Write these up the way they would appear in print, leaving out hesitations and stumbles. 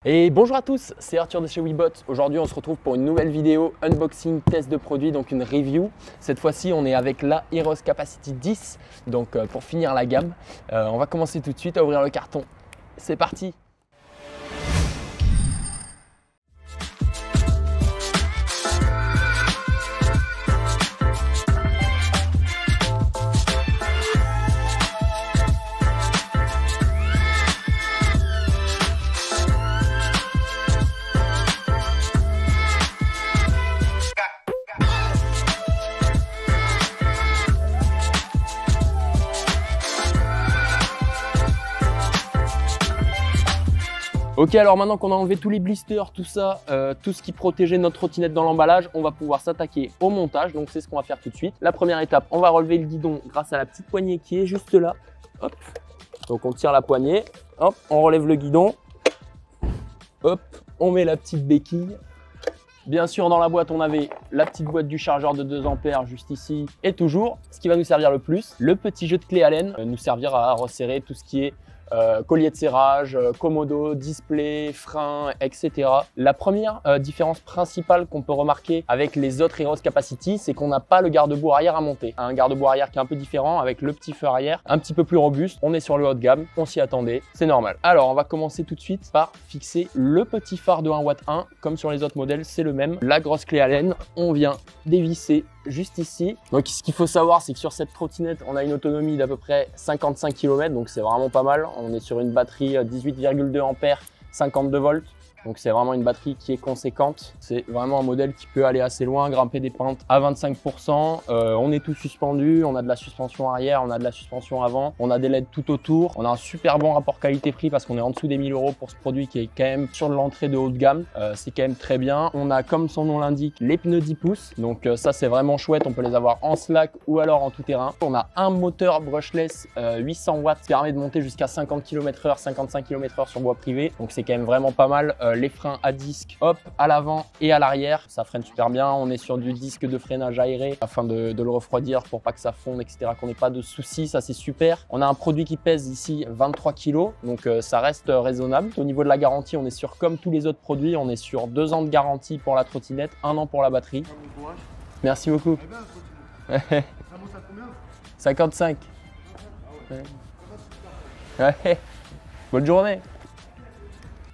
Et bonjour à tous, c'est Arthur de chez WeBot. Aujourd'hui on se retrouve pour une nouvelle vidéo unboxing, test de produit, donc une review. Cette fois-ci on est avec la Heroes Capacity 10, donc pour finir la gamme. On va commencer tout de suite à ouvrir le carton. C'est parti! Ok, alors maintenant qu'on a enlevé tous les blisters, tout ça, tout ce qui protégeait notre trottinette dans l'emballage, on va pouvoir s'attaquer au montage. Donc c'est ce qu'on va faire tout de suite. La première étape, on va relever le guidon grâce à la petite poignée qui est juste là. Hop. Donc on tire la poignée, hop, on relève le guidon, hop, on met la petite béquille. Bien sûr, dans la boîte, on avait la petite boîte du chargeur de 2 ampères juste ici. Et toujours, ce qui va nous servir le plus, le petit jeu de clé Allen, nous servira à resserrer tout ce qui est collier de serrage, commodo, display, frein, etc. La première différence principale qu'on peut remarquer avec les autres Heroes Capacity, c'est qu'on n'a pas le garde-boue arrière à monter. Un garde-boue arrière qui est un peu différent avec le petit feu arrière, un petit peu plus robuste. On est sur le haut de gamme, on s'y attendait, c'est normal. Alors on va commencer tout de suite par fixer le petit phare de 1,1 W. Comme sur les autres modèles, c'est le même. La grosse clé Allen, on vient dévisser juste ici. Donc ce qu'il faut savoir, c'est que sur cette trottinette, on a une autonomie d'à peu près 55 km, donc c'est vraiment pas mal. On est sur une batterie 18,2 ampères, 52 volts. Donc c'est vraiment une batterie qui est conséquente. C'est vraiment un modèle qui peut aller assez loin, grimper des pentes à 25%. On est tout suspendu, on a de la suspension arrière, on a de la suspension avant, on a des LED tout autour. On a un super bon rapport qualité-prix parce qu'on est en dessous des 1000 € pour ce produit qui est quand même sur l'entrée de haut de gamme. C'est quand même très bien. On a, comme son nom l'indique, les pneus 10 pouces. Donc ça c'est vraiment chouette, on peut les avoir en slack ou alors en tout terrain. On a un moteur brushless 800 watts qui permet de monter jusqu'à 50 km/h, 55 km/h sur voie privée. Donc c'est quand même vraiment pas mal. Les freins à disque, hop, à l'avant et à l'arrière, ça freine super bien. On est sur du disque de freinage aéré afin de le refroidir pour pas que ça fonde, etc., qu'on n'ait pas de soucis, ça c'est super. On a un produit qui pèse ici 23 kg, donc ça reste raisonnable. Au niveau de la garantie, on est sur, comme tous les autres produits, on est sur 2 ans de garantie pour la trottinette, 1 an pour la batterie. Merci beaucoup. 55. Ouais. Bonne journée.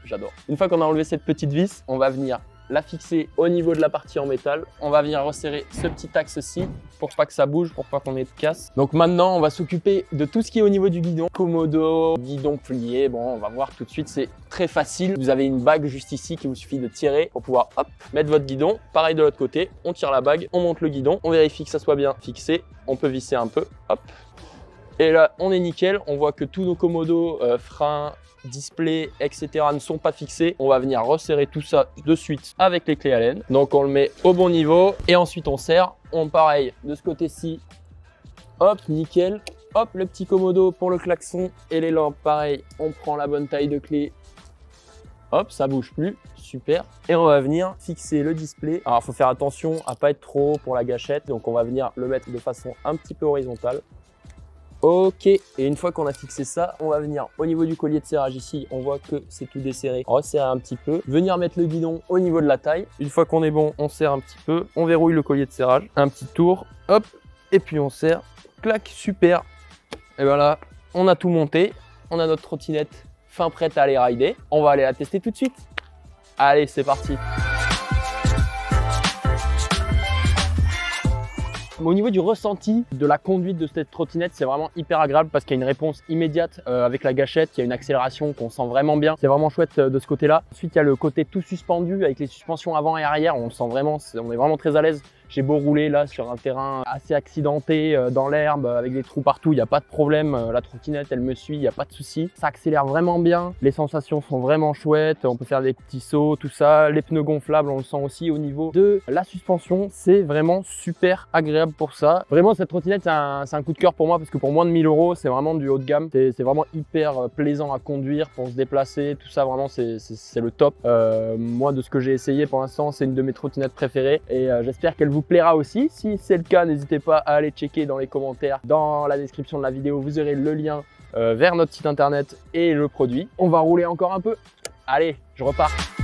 J'adore. Une fois qu'on a enlevé cette petite vis, on va venir la fixer au niveau de la partie en métal. On va venir resserrer ce petit axe-ci pour pas que ça bouge, pour pas qu'on ait de casse. Donc maintenant, on va s'occuper de tout ce qui est au niveau du guidon. Commodo, guidon plié, bon, on va voir tout de suite, c'est très facile. Vous avez une bague juste ici qu'il vous suffit de tirer pour pouvoir, hop, mettre votre guidon. Pareil de l'autre côté, on tire la bague, on monte le guidon, on vérifie que ça soit bien fixé. On peut visser un peu, hop. Et là, on est nickel. On voit que tous nos commodos, freins, display, etc. ne sont pas fixés. On va venir resserrer tout ça de suite avec les clés Allen. Donc on le met au bon niveau et ensuite on serre. On pareil de ce côté-ci. Hop, nickel. Hop, le petit commodo pour le klaxon et les lampes. Pareil, on prend la bonne taille de clé. Hop, ça bouge plus, super. Et on va venir fixer le display. Alors il faut faire attention à pas être trop haut pour la gâchette. Donc on va venir le mettre de façon un petit peu horizontale. Ok, et une fois qu'on a fixé ça, on va venir au niveau du collier de serrage ici, on voit que c'est tout desserré, resserrer un petit peu, venir mettre le guidon au niveau de la taille. Une fois qu'on est bon, on serre un petit peu, on verrouille le collier de serrage, un petit tour, hop, et puis on serre, clac, super. Et voilà, on a tout monté, on a notre trottinette fin prête à aller rider. On va aller la tester tout de suite. Allez, c'est parti. Au niveau du ressenti de la conduite de cette trottinette, c'est vraiment hyper agréable parce qu'il y a une réponse immédiate avec la gâchette, il y a une accélération qu'on sent vraiment bien. C'est vraiment chouette de ce côté-là. Ensuite, il y a le côté tout suspendu avec les suspensions avant et arrière. On le sent vraiment, on est vraiment très à l'aise. J'ai beau rouler là sur un terrain assez accidenté dans l'herbe avec des trous partout, il n'y a pas de problème. La trottinette, elle me suit, il n'y a pas de souci. Ça accélère vraiment bien. Les sensations sont vraiment chouettes. On peut faire des petits sauts, tout ça. Les pneus gonflables, on le sent aussi au niveau de la suspension. C'est vraiment super agréable pour ça. Vraiment, cette trottinette, c'est un coup de cœur pour moi parce que pour moins de 1000 €, c'est vraiment du haut de gamme. C'est vraiment hyper plaisant à conduire pour se déplacer. Tout ça, vraiment, c'est le top. Moi, de ce que j'ai essayé pour l'instant, c'est une de mes trottinettes préférées et j'espère qu'elle vous plaira aussi. Si c'est le cas, n'hésitez pas à aller checker dans les commentaires. Dans la description de la vidéo, vous aurez le lien vers notre site internet et le produit. On va rouler encore un peu. Allez, Je repars.